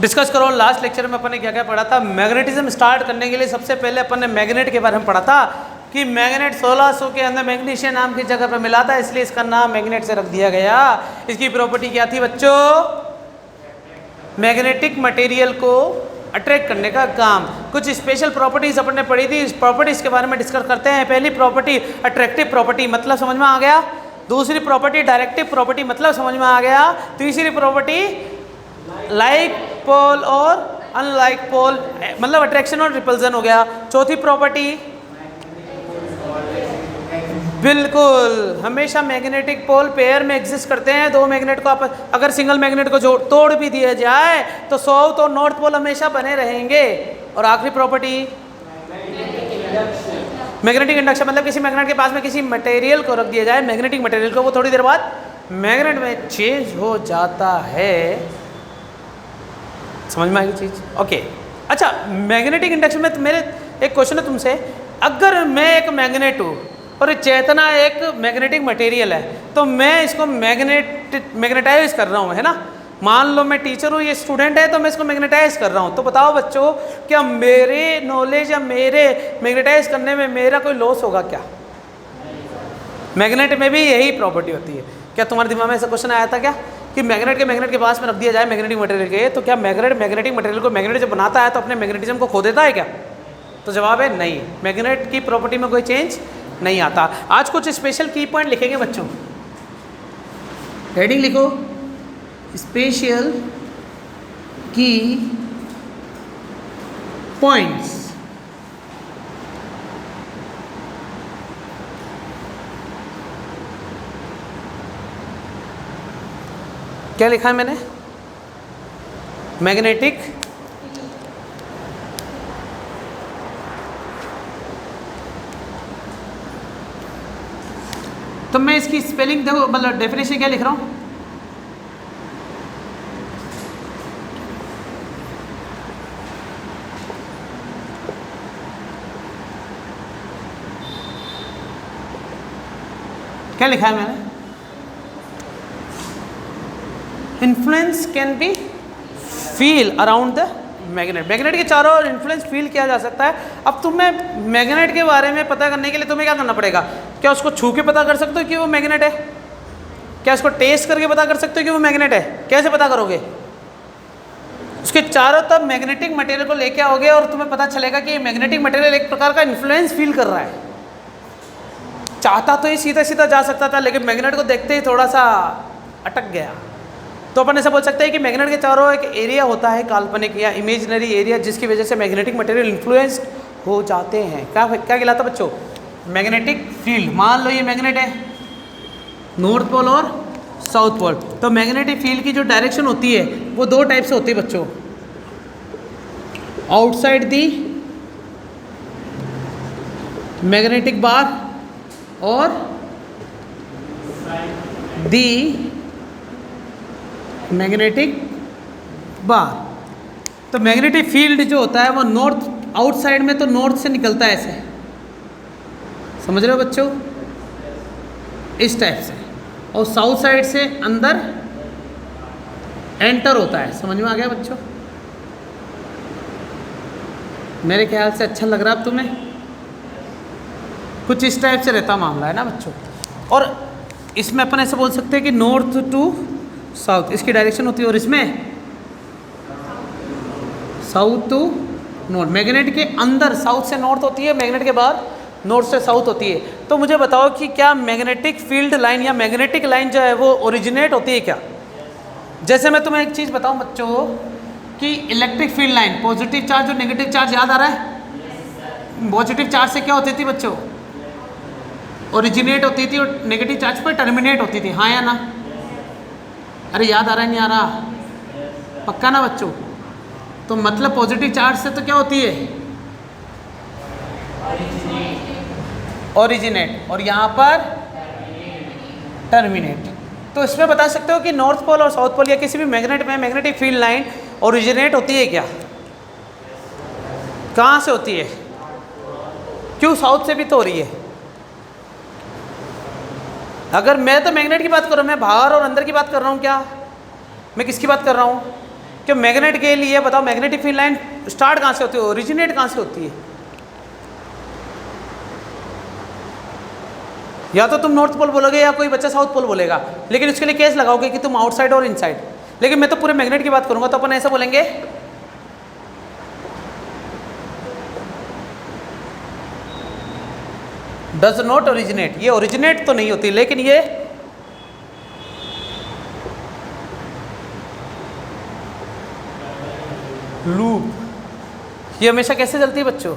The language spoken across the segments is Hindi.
डिस्कस करो। लास्ट लेक्चर में अपन ने क्या क्या पढ़ा था। मैग्नेटिज्म स्टार्ट करने के लिए सबसे पहले अपन ने मैग्नेट के बारे में पढ़ा था कि मैग्नेट 1600 के अंदर मैग्नीशियम नाम की जगह पर मिला था, इसलिए इसका नाम मैग्नेट से रख दिया गया। इसकी प्रॉपर्टी क्या थी बच्चों? मैग्नेटिक मटेरियल को अट्रैक्ट करने का काम। कुछ स्पेशल प्रॉपर्टीज अपन ने पढ़ी थी, इस प्रॉपर्टीज के बारे में डिस्कस करते हैं। पहली प्रॉपर्टी अट्रैक्टिव प्रॉपर्टी, मतलब समझ में आ गया। दूसरी प्रॉपर्टी डायरेक्टिव प्रॉपर्टी, मतलब समझ में आ गया। तीसरी प्रॉपर्टी लाइक पोल और अनलाइक पोल, मतलब अट्रैक्शन और रिपल्जन हो गया। चौथी प्रॉपर्टी, बिल्कुल हमेशा मैग्नेटिक पोल पेयर में एग्जिस्ट करते हैं। दो मैग्नेट को अगर सिंगल मैग्नेट को तोड़ भी दिया जाए तो साउथ और नॉर्थ पोल हमेशा बने रहेंगे। और आखिरी प्रॉपर्टी मैग्नेटिक इंडक्शन, मतलब किसी मैग्नेट के पास में किसी मटेरियल को रख दिया जाए, मैग्नेटिक मटेरियल को, वो थोड़ी देर बाद मैग्नेट में चेंज हो जाता है। समझ में आएगी चीज? ओके। अच्छा, मैग्नेटिक इंडक्शन में मेरे एक क्वेश्चन है तुमसे। अगर मैं एक मैग्नेट हूँ और चेतना एक मैग्नेटिक मटेरियल है, तो मैं इसको मैग्नेटाइज कर रहा हूँ, है ना। मान लो मैं टीचर हूँ, ये स्टूडेंट है, तो मैं इसको मैग्नेटाइज कर रहा हूँ। तो बताओ बच्चों, क्या मेरे नॉलेज या मेरे मैग्नेटाइज करने में मेरा कोई लॉस होगा क्या? मैग्नेट में भी यही प्रॉपर्टी होती है। क्या तुम्हारे दिमाग में ऐसा क्वेश्चन आया था क्या कि मैग्नेट के पास में रख दिया जाए मैग्नेटिक मटेरियल के, तो क्या मैग्नेटिक मटेरियल को मैग्नेट जब बनाता है तो अपने मैग्नेटिज्म को खो देता है क्या? तो जवाब है नहीं, मैग्नेट की प्रॉपर्टी में कोई चेंज नहीं आता। आज कुछ स्पेशल की पॉइंट लिखेंगे बच्चों। हेडिंग लिखो, स्पेशल की पॉइंट्स। क्या लिखा है मैंने? मैग्नेटिक तो मैं इसकी स्पेलिंग देखो, मतलब डेफिनेशन क्या लिख रहा हूँ। क्या लिखा है मैंने? Influence can be feel around the magnet. Magnet के चारों ओर इन्फ्लुएंस फील किया जा सकता है। अब तुम्हें मैग्नेट के बारे में पता करने के लिए तुम्हें क्या करना पड़ेगा? क्या उसको छू के पता कर सकते हो कि वो मैग्नेट है? क्या उसको टेस्ट करके पता कर सकते हो कि वो मैग्नेट है? कैसे पता करोगे? उसके चारों तरफ मैग्नेटिक मटेरियल को लेके आओगे और तुम्हें पता चलेगा कि ये मैग्नेटिक मटेरियल एक प्रकार का इन्फ्लुएंस फील कर रहा है। चाहता तो ये सीधा सीधा जा सकता था, लेकिन मैग्नेट को देखते ही थोड़ा सा अटक गया। तो अपन ऐसा बोल सकते हैं कि मैग्नेट के चारों एक एरिया होता है, काल्पनिक या इमेजिनरी एरिया, जिसकी वजह से मैग्नेटिक मटेरियल इन्फ्लुएंस्ड हो जाते हैं। क्या कहलाता है बच्चों? Magnetic field. मान लो ये मैग्नेट है, नॉर्थ पोल और साउथ पोल, तो मैग्नेटिक फील्ड की जो डायरेक्शन होती है वो दो टाइप से होती है बच्चों। आउटसाइड दी मैग्नेटिक बार और दी मैग्नेटिक बार। तो मैग्नेटिक फील्ड जो होता है वो नॉर्थ, आउटसाइड में तो नॉर्थ से निकलता है ऐसे, समझ रहे हो बच्चों, इस टाइप से, और साउथ साइड से अंदर एंटर होता है। समझ में आ गया बच्चों? मेरे ख्याल से अच्छा लग रहा है तुम्हें। कुछ इस टाइप से रहता मामला है ना बच्चों। और इसमें अपन ऐसे बोल सकते हैं कि नॉर्थ टू साउथ इसकी डायरेक्शन होती है, और इसमें साउथ टू नॉर्थ। मैग्नेट के अंदर साउथ से नॉर्थ होती है, मैग्नेट के बाहर नॉर्थ से साउथ होती है। तो मुझे बताओ कि क्या मैग्नेटिक फील्ड लाइन या मैग्नेटिक लाइन जो है वो ओरिजिनेट होती है क्या? जैसे मैं तुम्हें एक चीज़ बताऊं बच्चों कि electric field line, positive charge और नेगेटिव चार्ज, याद आ रहा है? पॉजिटिव चार्ज से क्या होती थी बच्चों? ओरिजिनेट होती थी, और नेगेटिव चार्ज पर टर्मिनेट होती थी। हाँ या ना? अरे याद आ रहा है नहीं आ रहा? पक्का ना बच्चों? तो मतलब पॉजिटिव चार्ज से तो क्या होती है? ओरिजिनेट, और यहाँ पर टर्मिनेट। तो इसमें बता सकते हो कि नॉर्थ पोल और साउथ पोल या किसी भी मैग्नेट में मैग्नेटिक फील्ड लाइन ओरिजिनेट होती है क्या? कहाँ से होती है? क्यों साउथ से भी तो हो रही है? अगर मैं तो मैग्नेट की बात कर रहा हूँ, मैं बाहर और अंदर की बात कर रहा हूँ, क्या मैं किसकी बात कर रहा हूँ? कि मैग्नेट के लिए बताओ मैग्नेटिक फील्ड लाइन स्टार्ट कहाँ से होती है, ओरिजिनेट कहाँ से होती है? या तो तुम नॉर्थ पोल बोलोगे या कोई बच्चा साउथ पोल बोलेगा, लेकिन उसके लिए केस लगाओगे कि तुम आउटसाइड और इनसाइड। लेकिन मैं तो पूरे मैग्नेट की बात करूंगा, तो अपन ऐसा बोलेंगे डज नॉट ओरिजिनेट। ये ओरिजिनेट तो नहीं होती, लेकिन ये लूप, ये हमेशा कैसे चलती है बच्चों?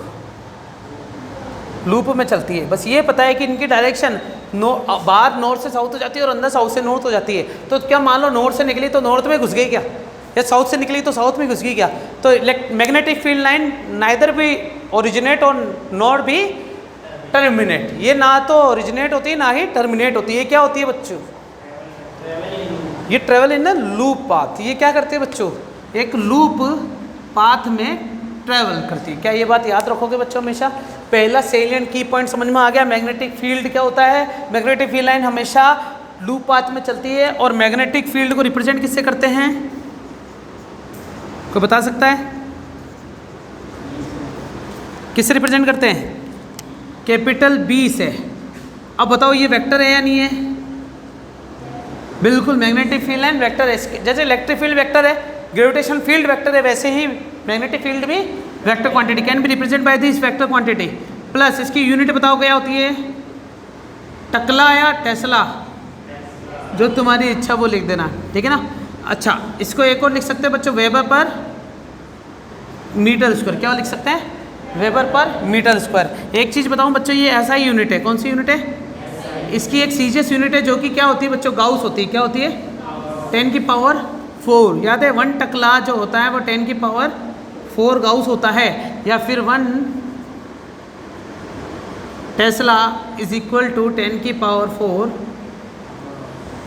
लूप में चलती है। बस ये पता है कि इनकी डायरेक्शन बाहर नॉर्थ से साउथ हो जाती है और अंदर साउथ से नॉर्थ हो जाती है। तो क्या मान लो नॉर्थ से निकली तो नॉर्थ में घुस गई क्या, या साउथ से निकली तो साउथ में घुस गई क्या? तो मैग्नेटिक फील्ड लाइन नाइदर भी ओरिजिनेट और नॉट भी टर्मिनेट। ये ना तो ओरिजिनेट होती है ना ही टर्मिनेट होती है। क्या होती है बच्चों? ये ट्रेवल इन लूप पाथ। ये क्या करती है बच्चों? एक लूप पाथ में ट्रेवल करती है। क्या ये बात याद रखोगे बच्चों हमेशा? पहला सेलिएंट की पॉइंट समझ में आ गया। मैग्नेटिक फील्ड क्या होता है? मैग्नेटिक फील्ड लाइन हमेशा लूप पाथ में चलती है। और मैग्नेटिक फील्ड को रिप्रेजेंट किससे करते हैं? कोई बता सकता है किससे रिप्रेजेंट करते हैं? कैपिटल बी से। अब बताओ ये वेक्टर है या नहीं है? बिल्कुल, मैग्नेटिक फील्ड लाइन वेक्टर है। जैसे इलेक्ट्रिक फील्ड वेक्टर है, ग्रेविटेशन फील्ड वेक्टर है, वैसे ही मैग्नेटिक फील्ड भी vector quantity can be represent by this vector quantity. Plus इसकी यूनिट बताओ क्या होती है? टकला या टेस्ला, जो तुम्हारी इच्छा वो लिख देना, ठीक है ना। अच्छा, इसको एक और लिख सकते हैं बच्चों, वेबर पर मीटर स्क्वायर। क्या लिख सकते हैं? Weber per metre square. एक चीज़ बताऊं बच्चों, ये ऐसा ही यूनिट है। कौन सी यूनिट है? इसकी एक सीजीएस यूनिट है, जो कि क्या होती है बच्चों? गाउस होती है। क्या होती है? 10 की पावर 4। याद है, 1 टकला जो होता है वो 10 की पावर 4 गाउस होता है, या फिर 1 टेस्ला इज इक्वल टू 10 की पावर 4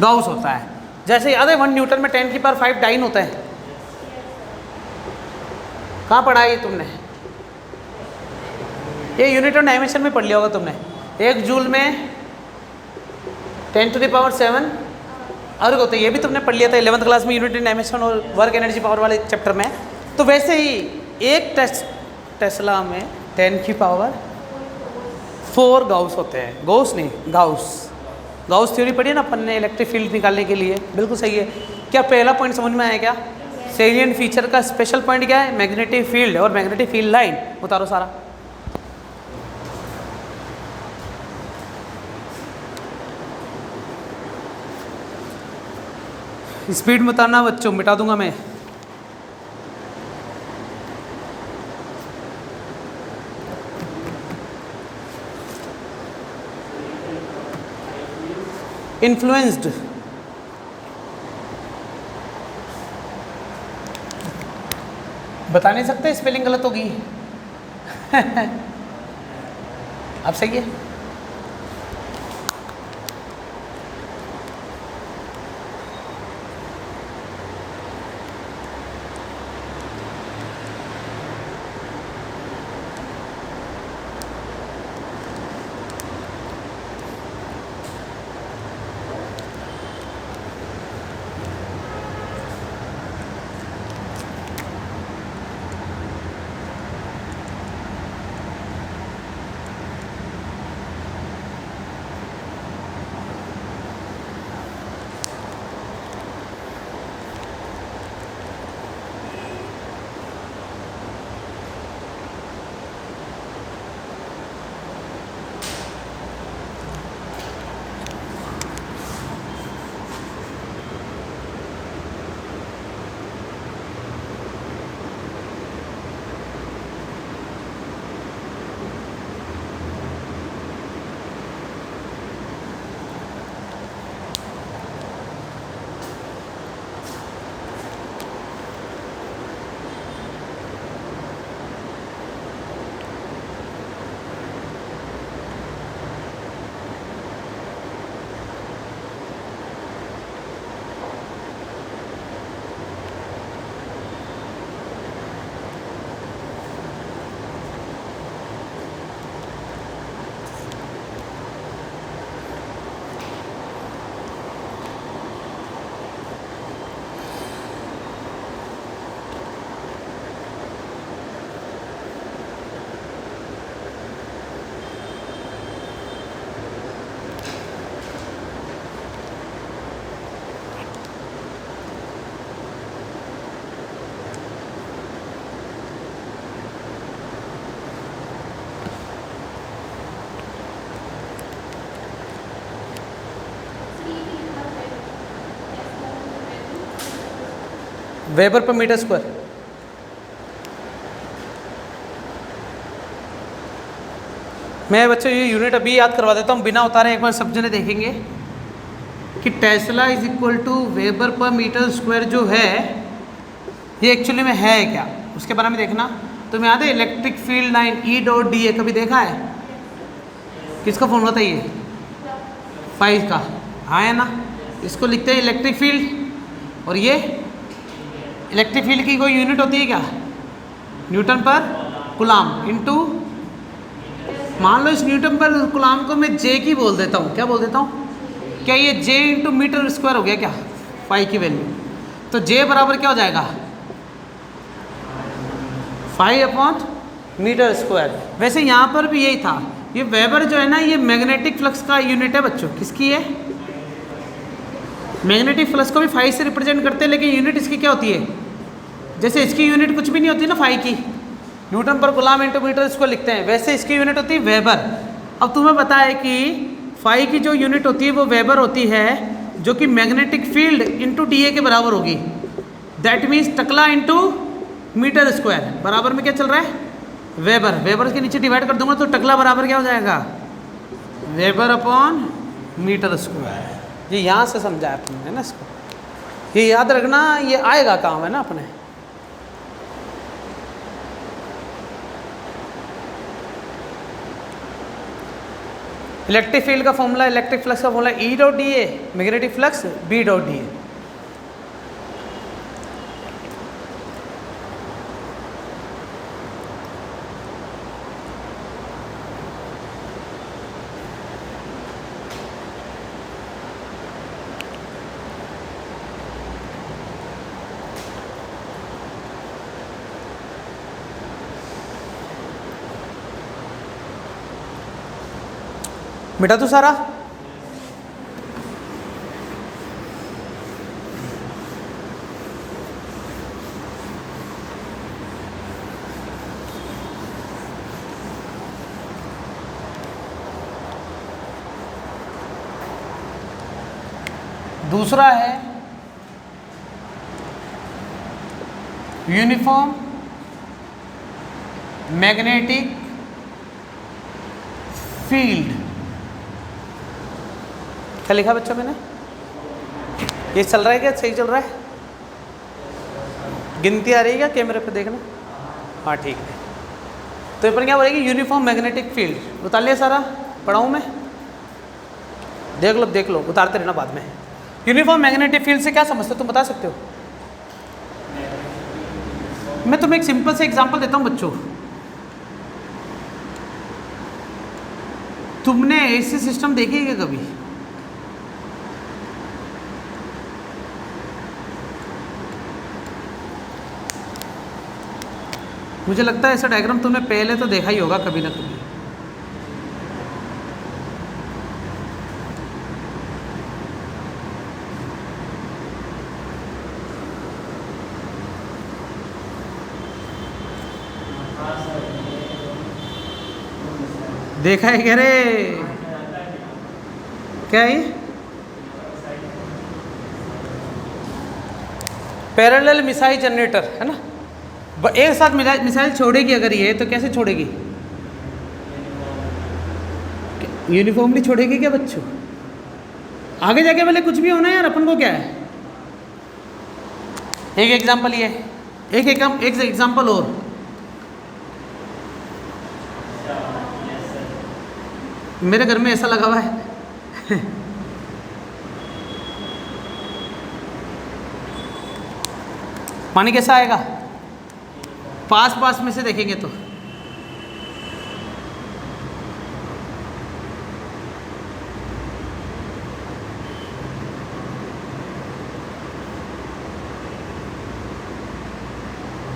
गाउस होता है। जैसे याद है 1 न्यूटन में 10 की पावर 5 डाइन होता है। कहाँ पढ़ा है ये तुमने? ये यूनिट ऑफ डायमेंशन में पढ़ लिया होगा तुमने। 1 जूल में 10 टू द पावर 7 अर्ग होते हैं। ये भी तुमने पढ़ लिया था 11th क्लास में, यूनिट ऑफ डायमेंशन और वर्क एनर्जी पावर वाले चैप्टर में। तो वैसे ही एक टेस्ला में 10 की पावर 4 गाउस होते हैं। गाउस नहीं, गाउस। गाउस थ्योरी पढ़ी है ना अपन ने इलेक्ट्रिक फील्ड निकालने के लिए। बिल्कुल सही है। क्या पहला पॉइंट समझ में आया? क्या सेलिएंट फीचर का स्पेशल पॉइंट क्या है? मैग्नेटिक फील्ड और मैग्नेटिक फील्ड लाइन। उतारो सारा। स्पीड में उतारना बच्चों, मिटा दूंगा मैं। इन्फ्लुएंस्ड, बता नहीं सकते, स्पेलिंग गलत होगी। अब सही है। Weber per metre square. मैं बच्चों ये यूनिट अभी याद करवा देता हूँ बिना उतारे, एक बार सब जने देखेंगे कि tesla is equal to weber per metre square जो है ये एक्चुअली में है क्या, उसके बारे में देखना। तुम्हें याद है इलेक्ट्रिक फील्ड लाइन ई डॉट डी ए कभी देखा है? किसका फॉर्मूला था ये? फाइव का, हाँ है ना। इसको लिखते हैं इलेक्ट्रिक फील्ड, और ये इलेक्ट्रिक फील्ड की कोई यूनिट होती है क्या? न्यूटन पर कूलाम इनटू, मान लो इस न्यूटन पर कूलाम को मैं जे की बोल देता हूँ, क्या बोल देता हूँ? क्या ये जे इंटू मीटर स्क्वायर हो गया क्या? फाइव की वैल्यू, तो जे बराबर क्या हो जाएगा? 5/मीटर स्क्वायर। वैसे यहाँ पर भी यही था, ये वेबर जो है ना ये मैग्नेटिक फ्लक्स का यूनिट है बच्चों। किसकी है? मैग्नेटिक फ्लक्स को भी 5 से रिप्रेजेंट करते हैं, लेकिन यूनिट इसकी क्या होती है? जैसे इसकी यूनिट कुछ भी नहीं होती ना 5 की, न्यूटन पर कूलाम इंटू मीटर इसको लिखते हैं, वैसे इसकी यूनिट होती है वेबर। अब तुम्हें पता है कि 5 की जो यूनिट होती है वो वेबर होती है, जो कि magnetic field into D A के बराबर होगी। दैट मीन्स टकला इंटू मीटर स्क्वायर बराबर में क्या चल रहा है? वेबर। वेबर के नीचे डिवाइड कर दूंगा तो टकला बराबर क्या हो जाएगा? Weber upon metre square. ये यहाँ से समझा है अपने, है ना। इसको ये याद रखना, ये आएगा काम, है ना अपने। इलेक्ट्रिक फील्ड का फॉर्मूला, इलेक्ट्रिक फ्लक्स का formula E dot D A, magnetic flux B dot D A. बेटा तू सारा दूसरा है यूनिफॉर्म मैग्नेटिक फील्ड। क्या लिखा बच्चों मैंने? ये चल रहा है क्या? सही चल रहा है? गिनती आ रही है क्या कैमरे पे? देखना, हाँ ठीक है। तो ये पर क्या बोलेगी? Uniform magnetic field. उतार लिया सारा? पढ़ाऊँ मैं? देख लो, उतारते रहना बाद में। यूनिफॉर्म मैग्नेटिक फील्ड से क्या समझते हो तुम, बता सकते हो? मैं तुम्हें एक सिंपल से एग्जांपल देता हूँ बच्चों। तुमने एसी सिस्टम देखी है क्या कभी? मुझे लगता है ऐसा डायग्राम तुमने पहले तो देखा ही होगा कभी ना कभी। देखा है क्या रे? क्या है? पैरेलल मिसाइल जनरेटर, है ना। एक साथ मिसाइल छोड़ेगी अगर ये, तो कैसे छोड़ेगी? यूनिफॉर्मली छोड़ेगी क्या बच्चों? आगे जाके भले कुछ भी होना है यार, अपन को क्या है। एक एग्जांपल ये, एक एग्जांपल और। मेरे घर में ऐसा लगा हुआ है पानी कैसा आएगा? पास में से देखेंगे तो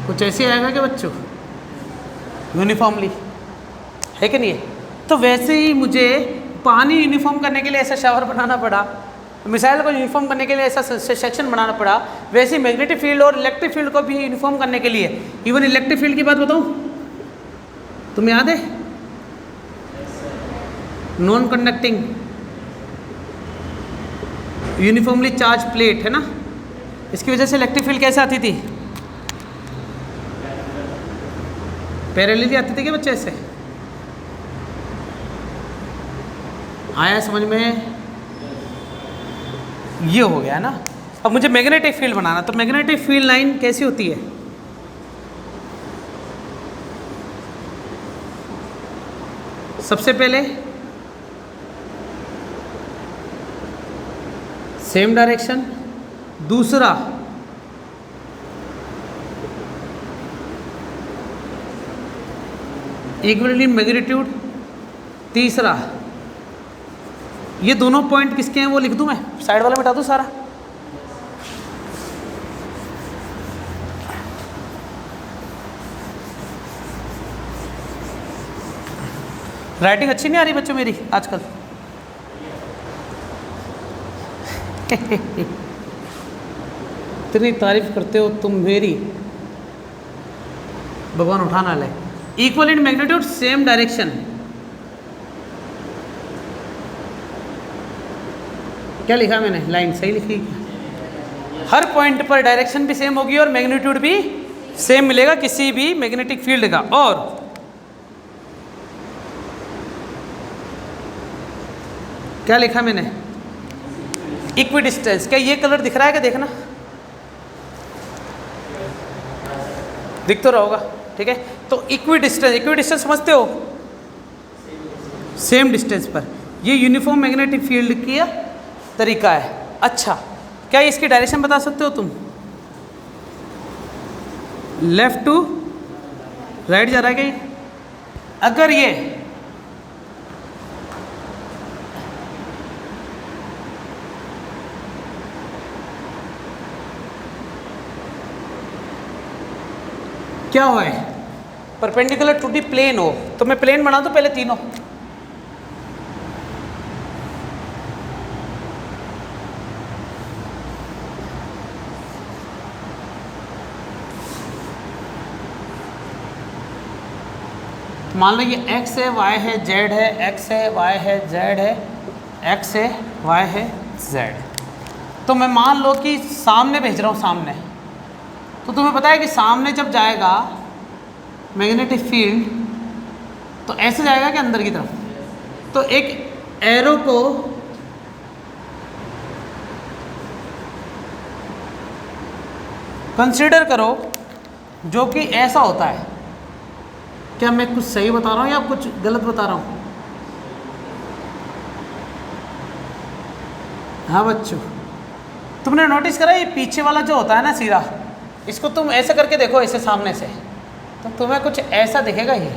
कुछ ऐसे आएगा क्या बच्चों? यूनिफॉर्मली, है कि नहीं है? तो वैसे ही मुझे पानी यूनिफॉर्म करने के लिए ऐसा शावर बनाना पड़ा, मिसाइल को यूनिफॉर्म करने के लिए ऐसा सेक्शन बनाना पड़ा। वैसे ही मैग्नेटिक फील्ड और इलेक्ट्रिक फील्ड को भी यूनिफॉर्म करने के लिए, इवन इलेक्ट्रिक फील्ड की बात बताऊं, तुम्हें याद है? Non conducting uniformly charge plate, है ना। इसकी वजह से इलेक्ट्रिक फील्ड कैसे आती थी? पैरेलली आती थी कि बच्चे ऐसे? आया समझ में? ये हो गया ना। अब मुझे मैग्नेटिक फील्ड बनाना, तो मैग्नेटिक फील्ड लाइन कैसी होती है? सबसे पहले सेम डायरेक्शन, दूसरा इक्वल इन मैग्नीट्यूड, तीसरा ये दोनों पॉइंट किसके हैं वो लिख दूं मैं, साइड वाला मिटा दूं सारा। राइटिंग अच्छी नहीं आ रही बच्चों मेरी आजकल? इतनी तारीफ करते हो तुम मेरी, भगवान उठाना ले। Equal in magnitude, same direction, क्या लिखा मैंने? लाइन सही लिखी? हर पॉइंट पर डायरेक्शन भी सेम होगी और मैग्नीट्यूड भी सेम मिलेगा किसी भी मैग्नेटिक फील्ड का। और क्या लिखा मैंने? Equi distance. क्या ये कलर दिख रहा है? क्या देखना दिख तो रहा होगा, ठीक है। तो इक्वी डिस्टेंस समझते हो? सेम डिस्टेंस पर। ये यूनिफॉर्म मैग्नेटिक फील्ड की तरीका है। अच्छा, क्या इसकी डायरेक्शन बता सकते हो तुम? लेफ्ट टू राइट जा रहा है क्या ये? अगर ये क्या हो है परपेंडिकुलर टू दी प्लेन हो, तो मैं प्लेन बना दूं पहले तीनों। मान लो ये x है, y है, z है, x है, y है, z है, x है, y है, z। तो मैं मान लो कि सामने भेज रहा हूँ, सामने। तो तुम्हें पता है कि सामने जब जाएगा मैग्नेटिक फील्ड तो ऐसे जाएगा कि अंदर की तरफ। तो एक एरो को कंसीडर करो जो कि ऐसा होता है। क्या मैं कुछ सही बता रहा हूँ या कुछ गलत बता रहा हूँ? हाँ बच्चों, तुमने नोटिस करा ये पीछे वाला जो होता है ना सीधा, इसको तुम ऐसे करके देखो, ऐसे सामने से, तो तुम्हें कुछ ऐसा दिखेगा। ये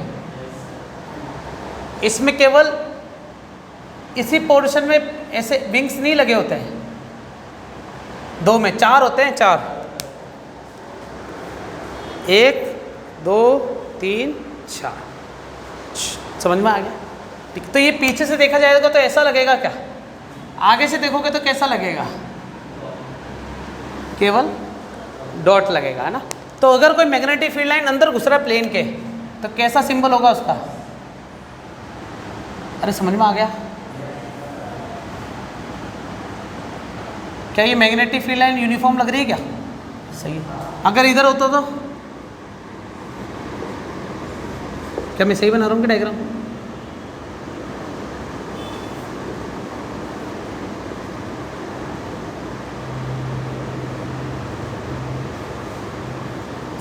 इसमें केवल इसी पोर्शन में ऐसे विंग्स नहीं लगे होते हैं, दो में चार होते हैं, चार, 1 2 3 4। समझ में आ गया? ठीक। तो ये पीछे से देखा जाएगा तो ऐसा लगेगा क्या? आगे से देखोगे तो कैसा लगेगा? केवल डॉट लगेगा, है ना। तो अगर कोई मैग्नेटिक फील्ड लाइन अंदर घुस रहा है प्लेन के, तो कैसा सिंबल होगा उसका? अरे समझ में आ गया? क्या ये मैग्नेटिक फील्ड लाइन यूनिफॉर्म लग रही है क्या? सही है। अगर इधर होता तो क्या मैं सही बना रहा हूँ कि डायग्राम?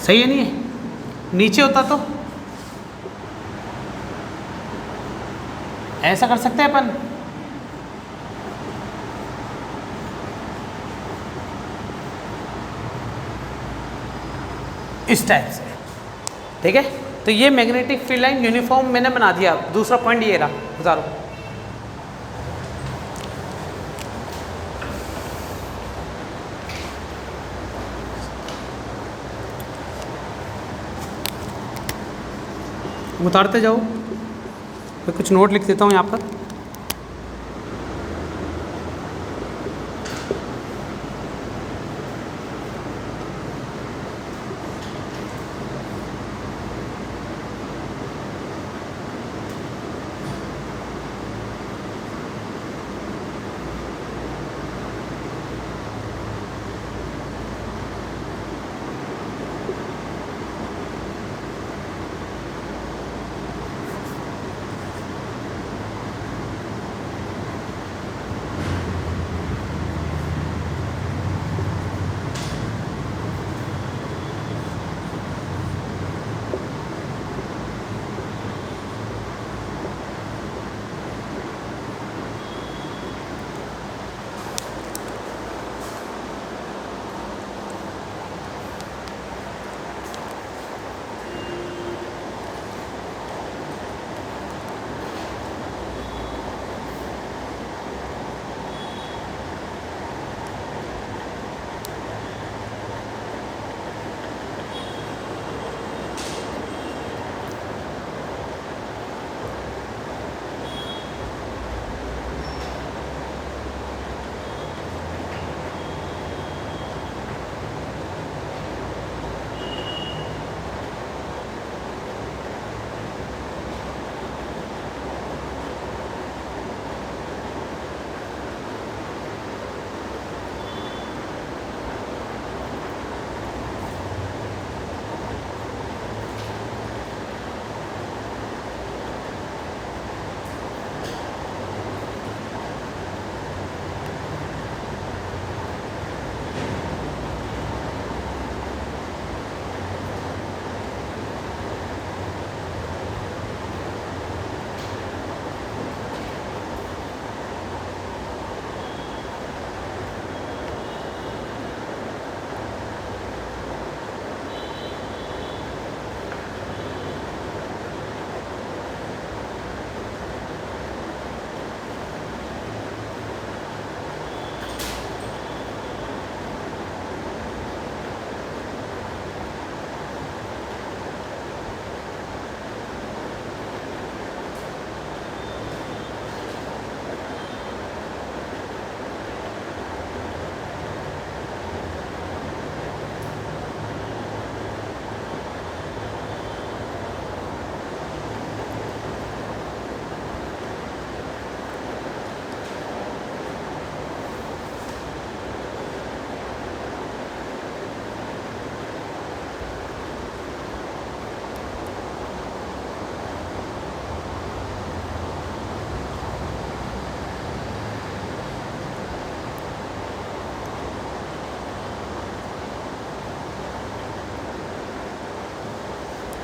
सही है नहीं है? नीचे होता तो ऐसा कर सकते हैं अपन, इस टाइप से, ठीक है। तो ये मैग्नेटिक फील्ड लाइन यूनिफॉर्म मैंने बना दिया। दूसरा पॉइंट ये रहा, उतारो। उतारते जाओ, मैं कुछ नोट लिख देता हूँ यहाँ पर।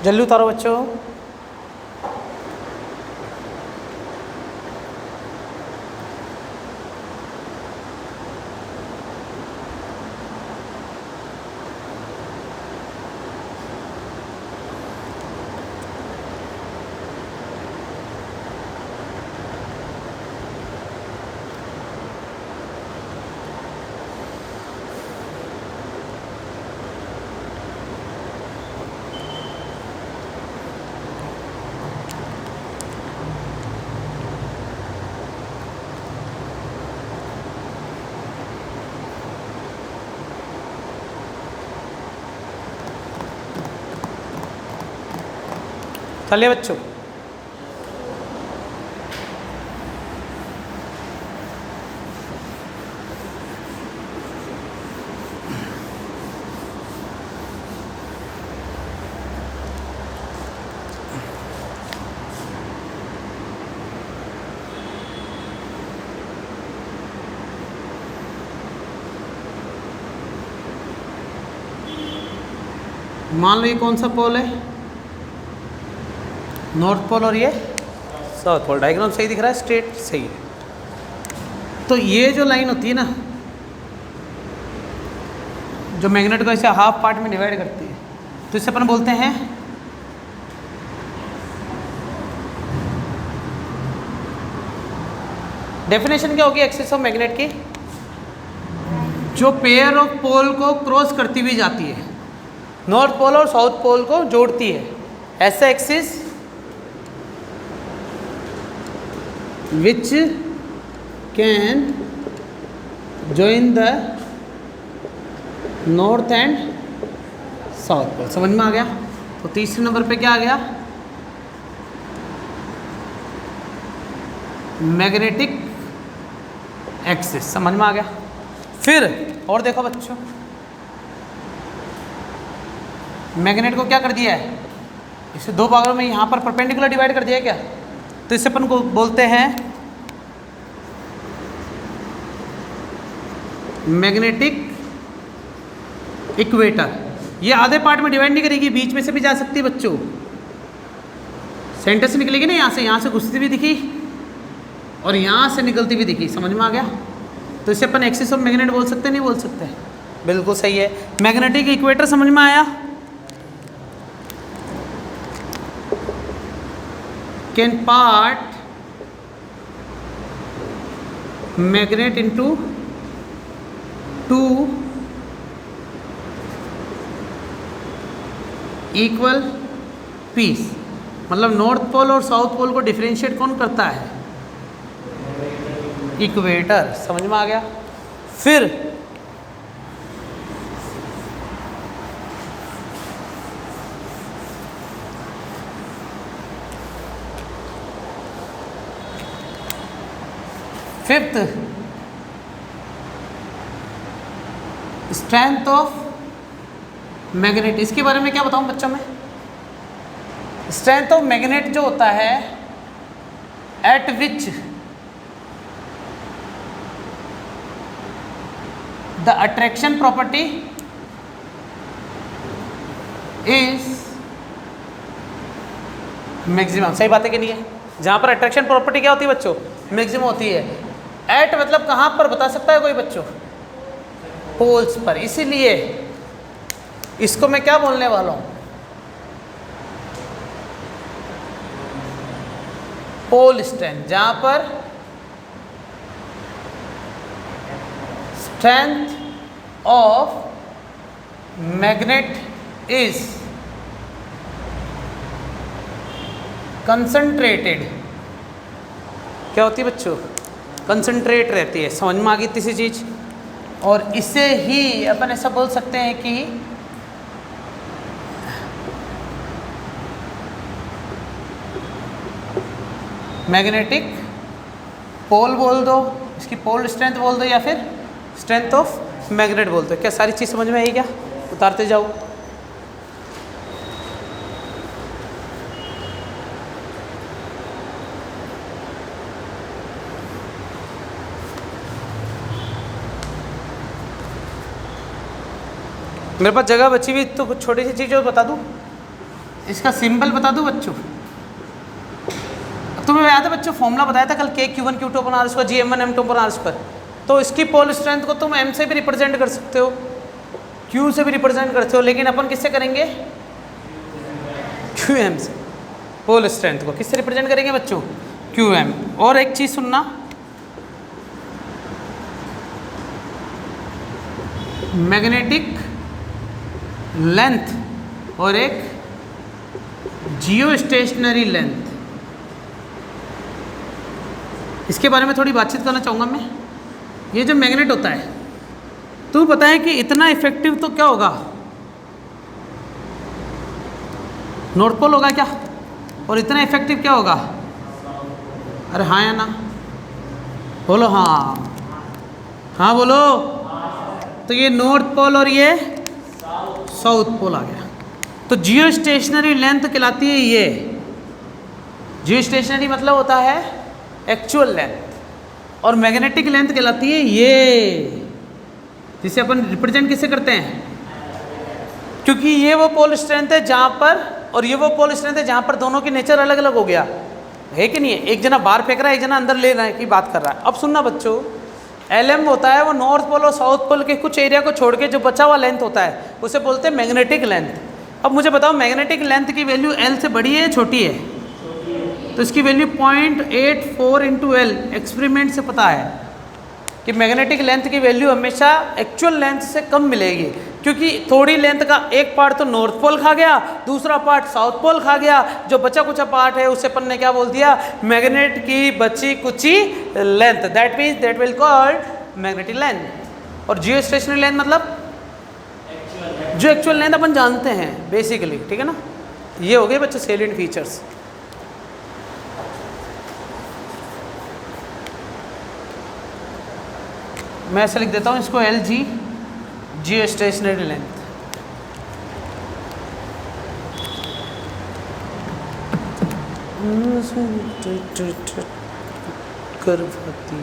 जल्दी उतारो बच्चों। चलिए बच्चों, मान लो ये कौन सा पोल है, नॉर्थ पोल, और ये साउथ पोल। डायग्राम सही दिख रहा है, स्ट्रेट सही है। तो ये जो लाइन होती है ना, जो मैग्नेट को ऐसे हाफ पार्ट में डिवाइड करती है, तो इसे अपन बोलते हैं डेफिनेशन क्या होगी एक्सिस ऑफ मैग्नेट की, जो पेयर ऑफ पोल को क्रॉस करती हुई जाती है, नॉर्थ पोल और साउथ पोल को जोड़ती है, ऐसा axis which can join the north and south pole। समझ में आ गया? तो तीसरे नंबर पे क्या आ गया, मैग्नेटिक एक्सिस। समझ में आ गया? फिर और देखो बच्चों, मैग्नेट को क्या कर दिया है, इसे दो भागों में यहाँ पर परपेंडिकुलर डिवाइड कर दिया है क्या, तो इसे अपन को बोलते हैं मैग्नेटिक इक्वेटर। ये आधे पार्ट में डिवाइड नहीं करेगी, बीच में से भी जा सकती है बच्चों, सेंटर से निकलेगी ना, यहाँ से घुसती भी दिखी और यहाँ से निकलती भी दिखी। समझ में आ गया? तो इसे अपन एक्सिस ऑफ मैग्नेट बोल सकते हैं, नहीं बोल सकते? बिल्कुल सही है। मैग्नेटिक इक्वेटर समझ में आया? can part magnet into two equal piece। मतलब नॉर्थ पोल और साउथ पोल को डिफरेंशिएट कौन करता है, इक्वेटर। समझ में आ गया? फिर फिफ्थ, स्ट्रेंथ ऑफ मैग्नेट। इसके बारे में क्या बताऊं बच्चों में? स्ट्रेंथ ऑफ मैग्नेट जो होता है, eight which the attraction property is maximum. सही बात है कि नहीं है? जहां पर अट्रैक्शन प्रॉपर्टी क्या होती है बच्चों, मैक्सिमम होती है। एट मतलब कहाँ पर बता सकता है कोई बच्चों? पोल्स पर। इसीलिए इसको मैं क्या बोलने वाला हूं, पोल स्ट्रेंथ। जहां पर strength of magnet is concentrated. क्या होती है बच्चों? कंसंट्रेट रहती है। समझ में आ गई तीसरी चीज? और इसे ही अपन ऐसा बोल सकते हैं कि मैग्नेटिक पोल बोल दो, इसकी पोल स्ट्रेंथ बोल दो, या फिर स्ट्रेंथ ऑफ मैग्नेट बोल दो। क्या सारी चीज़ समझ में आई क्या? उतारते जाओ। मेरे पास जगह बची हुई तो कुछ छोटी सी चीज़ और बता दूँ। इसका सिंबल बता दूं बच्चों? तुम्हें याद है बच्चों फॉर्मूला बताया था कल, के Q1 Q2 अपन आर स्क्वायर, GM1 M2 अपन आर स्क्वायर। तो इसकी पोल स्ट्रेंथ को तुम M से भी रिप्रेजेंट कर सकते हो, Q से भी रिप्रेजेंट करते हो, लेकिन अपन किससे करेंगे? QM से। पोल स्ट्रेंथ को किससे रिप्रेजेंट करेंगे बच्चों? QM। और एक चीज सुनना, मैग्नेटिक लेंथ और एक जियो स्टेशनरी लेंथ, इसके बारे में थोड़ी बातचीत करना चाहूँगा मैं। ये जो मैग्नेट होता है, तो पता है कि इतना इफेक्टिव तो क्या होगा? नॉर्थ पोल होगा क्या? और इतना इफेक्टिव क्या होगा? अरे हाँ या ना? बोलो हाँ, हाँ बोलो। तो ये नॉर्थ पोल और ये साउथ पोल आ गया। तो जियो स्टेशनरी लेंथ कहलाती है ये। जियो स्टेशनरी मतलब होता है एक्चुअल लेंथ, और मैग्नेटिक लेंथ कहलाती है ये, जिसे अपन रिप्रेजेंट किससे करते हैं? क्योंकि ये वो पोल स्ट्रेंथ है जहाँ पर, और ये वो पोल स्ट्रेंथ है जहाँ पर दोनों की नेचर अलग अलग हो गया है कि नहीं है? एक जना बाहर फेंक रहा है, एक जना अंदर ले रहा है की बात कर रहा है। अब सुनना बच्चों, LM होता है वो नॉर्थ पोल और साउथ पोल के कुछ एरिया को छोड़ के जो बचा हुआ लेंथ होता है उसे बोलते हैं मैग्नेटिक लेंथ। अब मुझे बताओ मैग्नेटिक लेंथ की वैल्यू L से बड़ी है छोटी है? तो इसकी वैल्यू 0.84 इंटू L एक्सपेरिमेंट से पता है कि मैग्नेटिक लेंथ की वैल्यू हमेशा एक्चुअल लेंथ से कम मिलेगी, क्योंकि थोड़ी लेंथ का एक पार्ट तो नॉर्थ पोल खा गया, दूसरा पार्ट साउथ पोल खा गया, जो बचा कुचा पार्ट है उसे अपन ने क्या बोल दिया? मैग्नेट की बची कुची length, that means that will called magnetic length. और जियो स्टेशनरी लेंथ मतलब जो एक्चुअल लेंथ अपन जानते हैं बेसिकली, ठीक है ना? ये हो गए बच्चे सेलिएंट फीचर्स। मैं ऐसे लिख देता हूँ इसको LG, जियो स्टेशनरी लेंथ। करवाती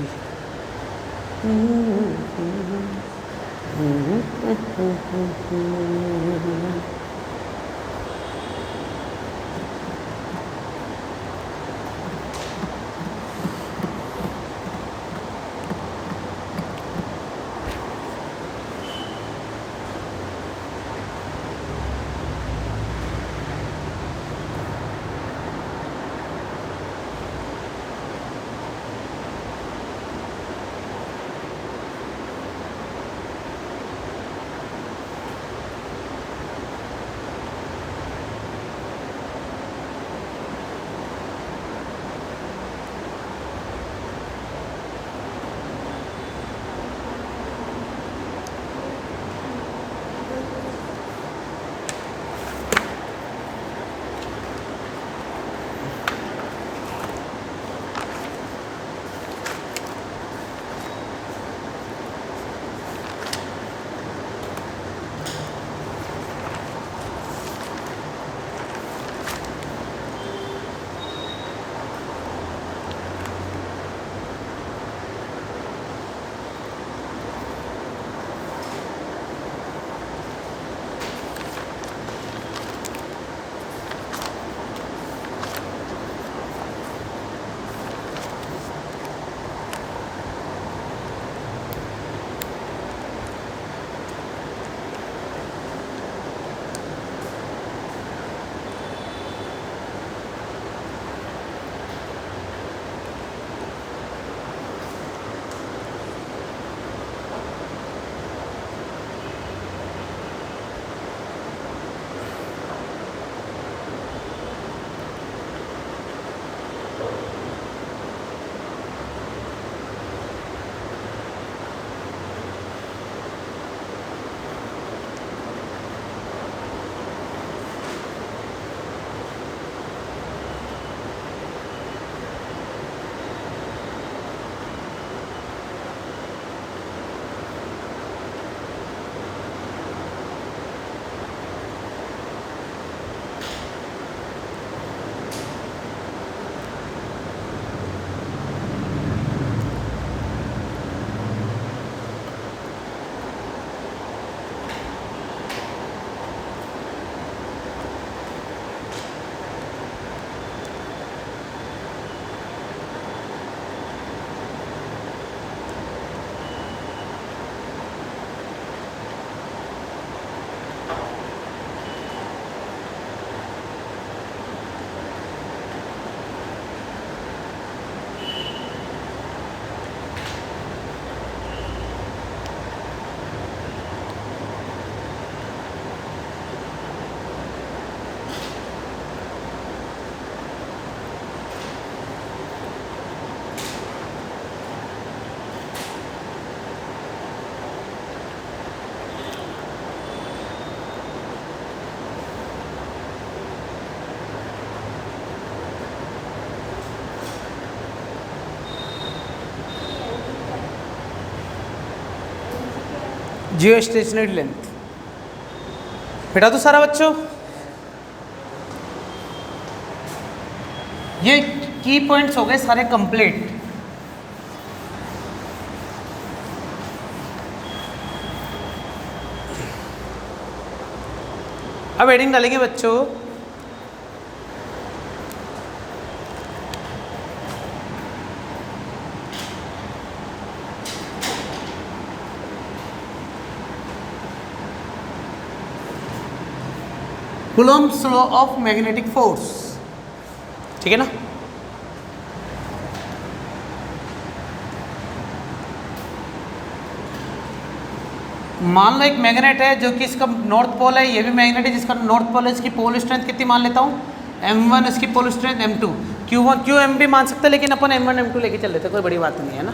जियो स्टेशनरी लेंथ। बेटा तो सारा बच्चों ये की पॉइंट्स हो गए सारे कंप्लीट। अब हेडिंग डालेंगे बच्चों Coulomb's law of magnetic force, ठीक है ना। मान लो एक मैग्नेट है जो कि इसका नॉर्थ पोल है, ये भी मैग्नेट है जिसका नॉर्थ पोल है, इसकी पोल स्ट्रेंथ कितनी मान लेता हूँ m1, इसकी pole strength m2, q1 qm भी मान सकते हैं लेकिन अपन m1 m2 लेके चल लेते, कोई बड़ी बात नहीं है ना।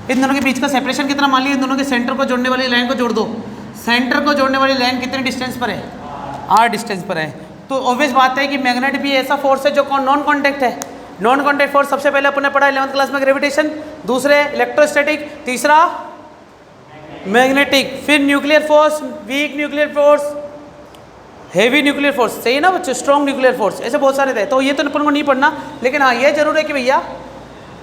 इन दोनों के बीच का सेपरेशन कितना मान लिया, इन दोनों के सेंटर को जोड़ने वाली लाइन को जोड़ दो, सेंटर को जोड़ने वाली लाइन कितने डिस्टेंस पर है, r डिस्टेंस पर है। तो ऑब्वियस बात है कि मैग्नेट भी ऐसा फोर्स है जो नॉन कॉन्टैक्ट है। नॉन कॉन्टैक्ट फोर्स सबसे पहले अपन ने पढ़ा 11th क्लास में ग्रेविटेशन, दूसरे इलेक्ट्रोस्टैटिक, तीसरा मैग्नेटिक, फिर nuclear force, weak nuclear force, heavy nuclear force, सही है ना बच्चों, स्ट्रॉन्ग न्यूक्लियर फोर्स, ऐसे बहुत सारे थे। तो ये तो अपन को नहीं पढ़ना, लेकिन हाँ ये जरूर है कि भैया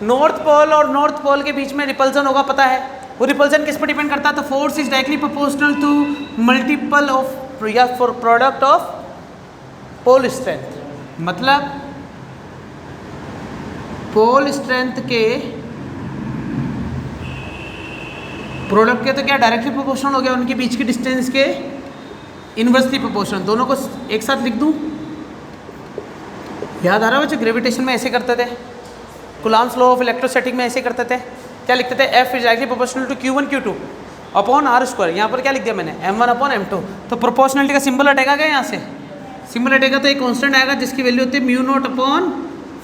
नॉर्थ पोल और नॉर्थ पोल के बीच में रिपल्सन होगा, पता है वो रिपल्सन किस पर डिपेंड करता है, तो force is directly proportional to multiple of या for product of pole strength. मतलब पोल स्ट्रेंथ के प्रोडक्ट के तो क्या डायरेक्टली प्रोपोर्शनल हो गया, उनके बीच की डिस्टेंस के इनवर्सली प्रोपोर्शनल। दोनों को एक साथ लिख दूं, याद आ रहा है बच्चों, ग्रेविटेशन में ऐसे करते थे, कूलम्ब्स लॉ ऑफ इलेक्ट्रोस्टैटिक में ऐसे करते थे, क्या लिखते थे, F is directly proportional to Q1 Q2 upon R square. यहाँ पर क्या लिख दिया मैंने, M1 अपॉन M2। तो प्रोपोर्शनलिटी का सिंबल हटेगा क्या, यहाँ से सिंबल हटेगा तो एक कांस्टेंट आएगा जिसकी वैल्यू होती है म्यू नॉट अपॉन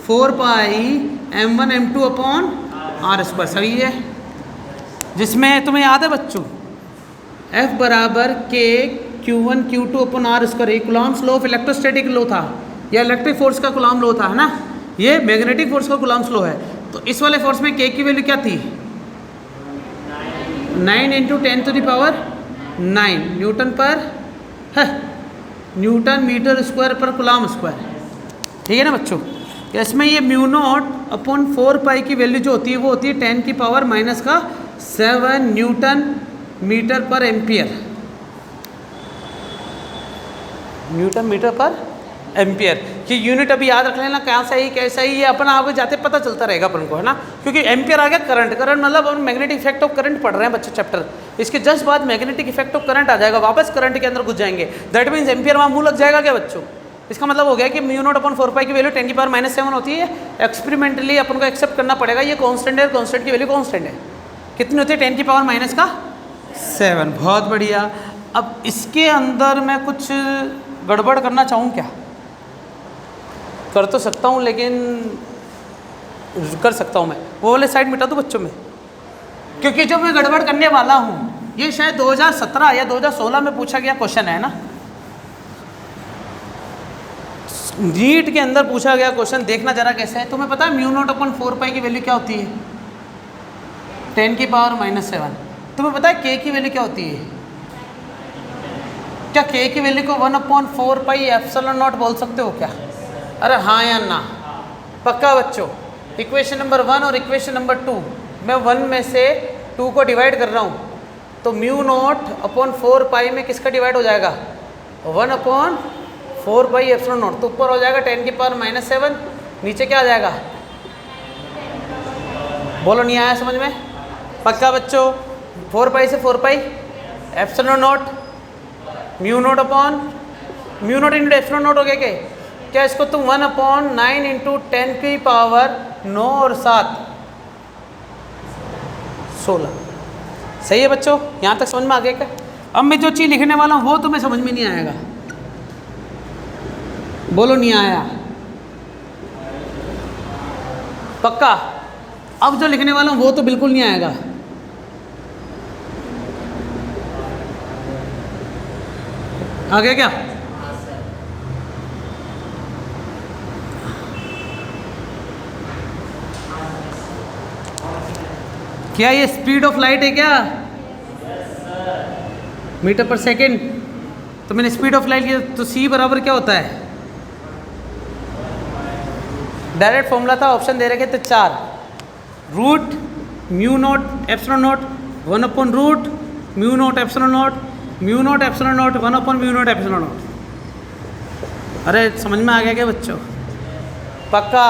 4 पाई M1 M2 upon R square, सही है। जिसमें तुम्हें याद है बच्चों F बराबर K Q1 Q2 upon R square, ये coulomb's law of electrostatic law था, या इलेक्ट्रिक फोर्स का कूलम्ब लॉ था, है ना। ये मैग्नेटिक फोर्स का कूलम्ब्स लॉ है। तो इस वाले फोर्स में K की वैल्यू क्या थी, 9 × 10⁹ न्यूटन पर है, न्यूटन मीटर स्क्वायर पर कूलम्ब स्क्वायर, ठीक है ना बच्चों। इसमें ये म्यू नॉट अपॉन 4 पाई की वैल्यू जो होती है वो होती है 10⁻⁻7 न्यूटन मीटर पर एम्पियर, न्यूटन मीटर पर एम्पियर की यूनिट अभी याद रख लेना, कहाँ से ही कैसा ही ये अपन आगे जाते पता चलता रहेगा अपन को, है ना। क्योंकि एम्पियर आ गया करंट, करंट मतलब हम मैग्नेटिक इफेक्ट ऑफ करंट पढ़ रहे हैं बच्चे चैप्टर, इसके जस्ट बाद मैग्नेटिक इफेक्ट ऑफ करंट आ जाएगा, वापस करंट के अंदर घुस जाएंगे, दैट मीन्स एम्पियर वहाँ मुँह लग जाएगा क्या बच्चों। इसका मतलब हो गया कि म्यू नॉट अपॉन 4 पाई की वैल्यू 10⁻⁻7 होती है। एक्सपेरिमेंटली अपन को एक्सेप्ट करना पड़ेगा, ये कांस्टेंट है, कांस्टेंट की वैल्यू कांस्टेंट है, कितनी होती है 10⁻⁻7। बहुत बढ़िया। अब इसके अंदर मैं कुछ गड़बड़ करना चाहूँ क्या, कर तो सकता हूँ लेकिन कर सकता हूँ मैं वो वाले साइड मिटा दूँ बच्चों में, क्योंकि जो मैं गड़बड़ करने वाला हूँ ये शायद 2017 या 2016 में पूछा गया क्वेश्चन है ना, नीट के अंदर पूछा गया क्वेश्चन। देखना जरा कैसे है। तुम्हें पता है म्यू नॉट अपॉन 4 पाई की वैल्यू क्या होती है, 10⁻⁻7। तुम्हें पता है K की वैल्यू क्या होती है, क्या K की वैल्यू को 1/4 पाई एप्सिलॉन नॉट बोल सकते हो क्या, अरे हाँ या ना, पक्का बच्चों। इक्वेशन नंबर 1 और इक्वेशन नंबर 2 मैं 1 में से 2 को डिवाइड कर रहा हूँ, तो म्यू नॉट अपॉन 4 पाई में किसका डिवाइड हो जाएगा, 1/4 पाई एप्सिलॉन नॉट। तो ऊपर हो जाएगा 10⁻⁻7, नीचे क्या आ जाएगा, बोलो नहीं आया समझ में, पक्का बच्चों। 4 पाई से 4 pi epsilon naught, mu not upon mu naught into epsilon not हो गया क्या, इसको तुम 1/9 × 10⁻9 और 7 16, सही है बच्चों। यहाँ तक समझ में आ गया क्या। अब मैं जो चीज़ लिखने वाला हूँ वो तुम्हें समझ में नहीं आएगा, बोलो नहीं आया, पक्का। अब जो लिखने वाला हूँ वो तो बिल्कुल नहीं आएगा, आ गया क्या। क्या ये स्पीड ऑफ लाइट है क्या, मीटर पर सेकेंड। तो मैंने स्पीड ऑफ लाइट लिया, तो सी बराबर क्या होता है, डायरेक्ट फॉर्मूला था, ऑप्शन दे रखे थे 4, root mu naught epsilon naught 1/रूट mu naught epsilon naught mu naught epsilon naught 1/म्यू नॉट एप्सिलॉन नॉट। अरे समझ में आ गया क्या बच्चों? पक्का।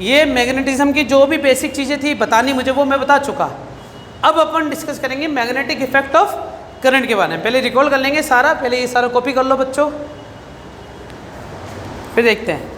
ये मैग्नेटिज्म की जो भी बेसिक चीज़ें थी बतानी मुझे, वो मैं बता चुका। अब अपन डिस्कस करेंगे मैग्नेटिक इफेक्ट ऑफ करंट के बारे में। पहले रिकॉल कर लेंगे सारा, पहले ये सारा कॉपी कर लो बच्चों, फिर देखते हैं।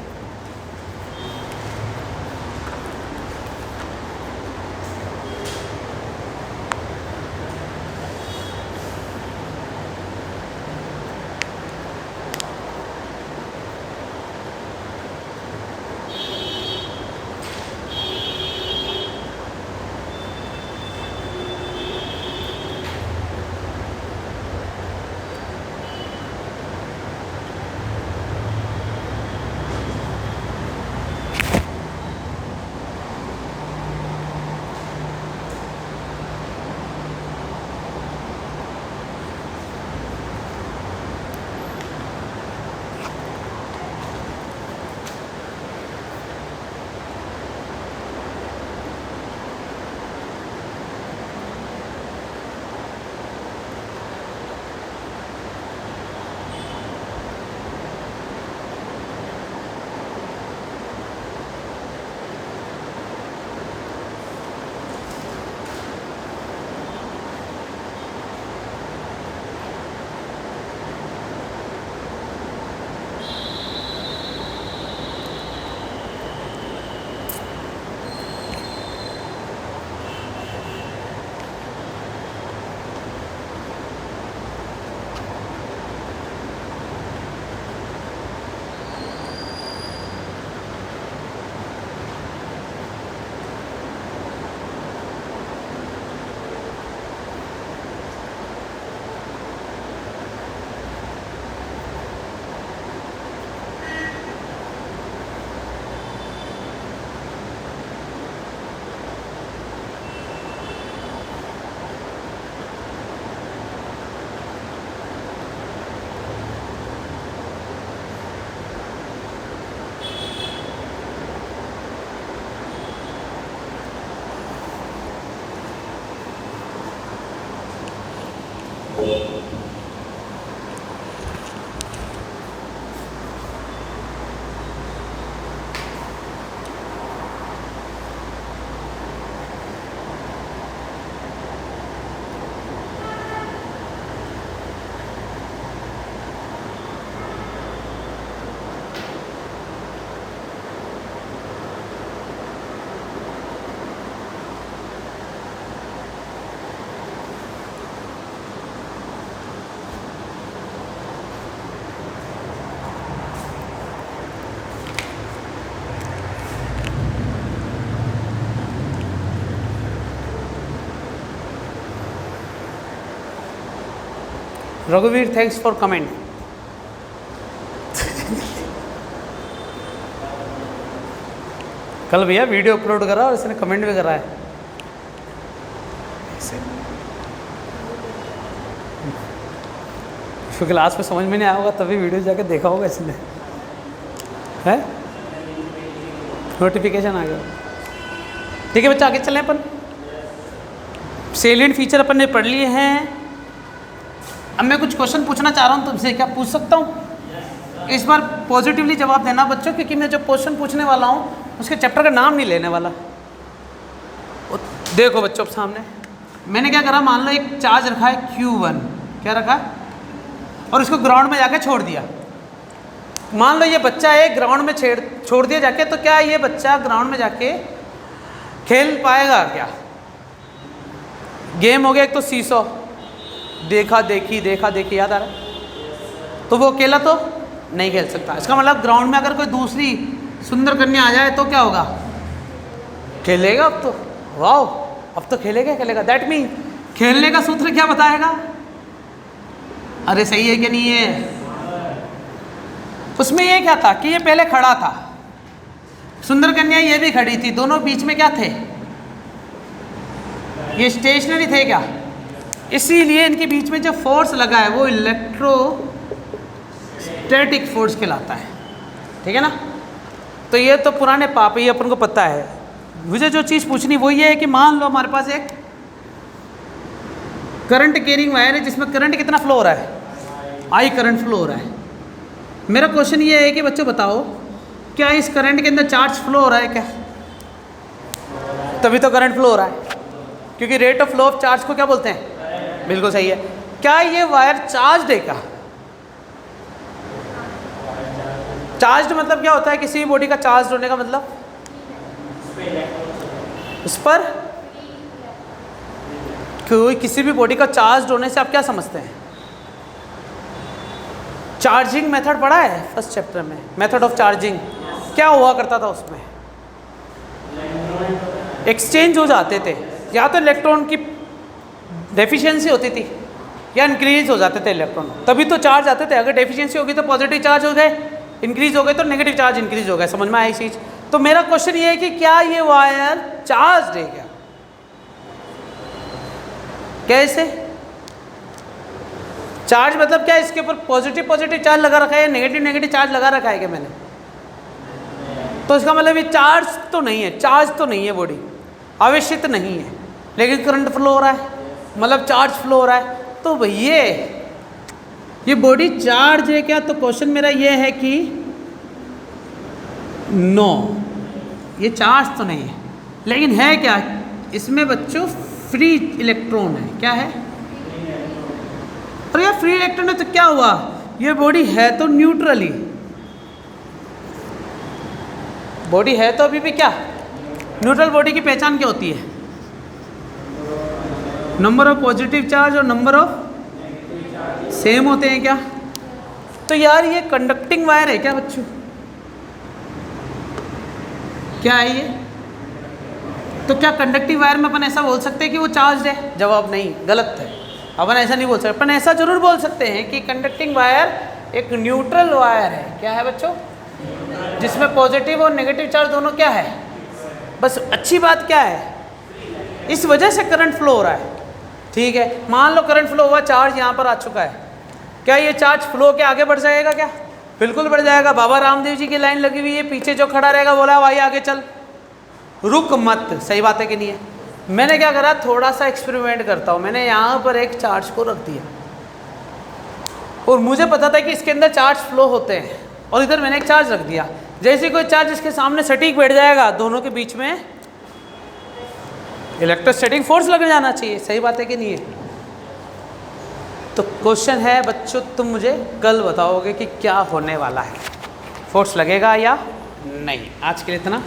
रघुवीर थैंक्स फॉर कमेंट। कल भैया वीडियो अपलोड करा और इसने कमेंट भी करा है। उसको क्लास में समझ में नहीं आया होगा तभी वीडियो जाके देखा होगा इसने, है नोटिफिकेशन आ गया। ठीक है बच्चा, आगे चलें। अपन सेलिएंट फीचर अपन ने पढ़ लिए हैं। अब मैं कुछ क्वेश्चन पूछना चाह रहा हूँ तुमसे, क्या पूछ सकता हूँ? इस बार पॉजिटिवली जवाब देना बच्चों, क्योंकि मैं जो क्वेश्चन पूछने वाला हूँ उसके चैप्टर का नाम नहीं लेने वाला। देखो बच्चों सामने मैंने क्या करा, मान लो एक चार्ज रखा है Q1, क्या रखा, और इसको ग्राउंड में जाके छोड़ दिया। मान लो ये बच्चा है ग्राउंड में छोड़ दिया जाके, तो क्या ये बच्चा ग्राउंड में जाके खेल पाएगा क्या? गेम हो गया एक तो सीसॉ, देखा देखी याद आ रहा है, तो वो अकेला तो नहीं खेल सकता। इसका मतलब ग्राउंड में अगर कोई दूसरी सुंदर कन्या आ जाए तो क्या होगा, खेलेगा। अब तो वाओ, अब तो खेलेगा। दैट मीन खेलने का सूत्र क्या बताएगा? अरे सही है कि नहीं है? उसमें ये क्या था कि ये पहले खड़ा था, सुंदर कन्या ये भी खड़ी थी, दोनों बीच में क्या थे, ये स्टेशनरी थे क्या? इसीलिए इनके बीच में जो फोर्स लगा है वो इलेक्ट्रोस्टैटिक फोर्स कहलाता है, ठीक है ना। तो ये तो पुराने पाप है, ये अपन को पता है। मुझे जो चीज़ पूछनी वो ये है कि मान लो हमारे पास एक करंट कैरिंग वायर है जिसमें करंट कितना फ्लो हो रहा है, आई करंट फ्लो हो रहा है। मेरा क्वेश्चन ये है कि बच्चों बताओ, क्या इस करंट के अंदर चार्ज फ्लो हो रहा है क्या? तभी तो करंट फ्लो हो रहा है, क्योंकि rate of flow of charge को क्या बोलते हैं? बिल्कुल सही है। क्या ये वायर चार्ज है क्या? चार्ज मतलब क्या होता है? किसी भी बॉडी का चार्ज होने का मतलब उस पर कोई किसी भी बॉडी का चार्ज होने से आप क्या समझते हैं? चार्जिंग मेथड पढ़ा है फर्स्ट चैप्टर में, मेथड ऑफ चार्जिंग। क्या हुआ करता था उसमें? एक्सचेंज हो जाते थे, या तो इलेक्ट्रॉन की डेफिशिएंसी होती थी या इंक्रीज हो जाते थे इलेक्ट्रॉन, तभी तो चार्ज आते थे। अगर डेफिशिएंसी होगी तो पॉजिटिव चार्ज हो गए, इंक्रीज हो गए तो नेगेटिव चार्ज इंक्रीज हो गए। समझ में आई चीज़? तो मेरा क्वेश्चन ये है कि क्या ये वायर चार्ज है क्या? कैसे चार्ज मतलब क्या? इसके ऊपर पॉजिटिव पॉजिटिव चार्ज लगा रखा है या नेगेटिव नेगेटिव चार्ज लगा रखा है क्या मैंने? तो इसका मतलब ये चार्ज तो नहीं है, चार्ज तो नहीं है, बॉडी आवेशित नहीं है, लेकिन करंट फ्लो हो रहा है, मतलब चार्ज फ्लो हो रहा है। तो भैया ये बॉडी चार्ज है क्या? तो क्वेश्चन मेरा ये है कि नो, ये चार्ज तो नहीं है, लेकिन है क्या इसमें बच्चों? फ्री इलेक्ट्रॉन है। क्या है? और यार फ्री इलेक्ट्रॉन है तो क्या हुआ? ये बॉडी है तो न्यूट्रल ही, बॉडी है तो अभी भी क्या न्यूट्रल। बॉडी की पहचान क्या होती है? नंबर ऑफ पॉजिटिव चार्ज और नंबर ऑफ सेम होते हैं क्या? तो यार ये कंडक्टिंग वायर है क्या बच्चों? क्या है ये? तो क्या कंडक्टिव वायर में अपन ऐसा बोल सकते हैं कि वो चार्ज है? जवाब नहीं, गलत है। अपन ऐसा नहीं बोल सकते। अपन ऐसा जरूर बोल सकते हैं कि कंडक्टिंग वायर एक न्यूट्रल वायर है। क्या है बच्चों? जिसमें पॉजिटिव और नेगेटिव चार्ज दोनों क्या है। बस अच्छी बात क्या है? इस वजह से करंट फ्लो हो रहा है। ठीक है, मान लो करंट फ्लो हुआ, चार्ज यहाँ पर आ चुका है, क्या ये चार्ज फ्लो के आगे बढ़ जाएगा क्या? बिल्कुल बढ़ जाएगा। बाबा रामदेव जी की लाइन लगी हुई है, पीछे जो खड़ा रहेगा बोला भाई आगे चल, रुक मत। सही बात है कि नहीं है? मैंने क्या करा, थोड़ा सा एक्सपेरिमेंट करता हूँ। मैंने यहाँ पर एक चार्ज को रख दिया और मुझे पता था कि इसके अंदर चार्ज फ्लो होते हैं, और इधर मैंने एक चार्ज रख दिया। जैसे कोई चार्ज इसके सामने सटीक बैठ जाएगा, दोनों के बीच में इलेक्ट्रोस्टैटिक फोर्स लग जाना चाहिए। सही बात है कि नहीं है? तो क्वेश्चन है बच्चों, तुम मुझे कल बताओगे कि क्या होने वाला है, फोर्स लगेगा या नहीं। आज के लिए इतना।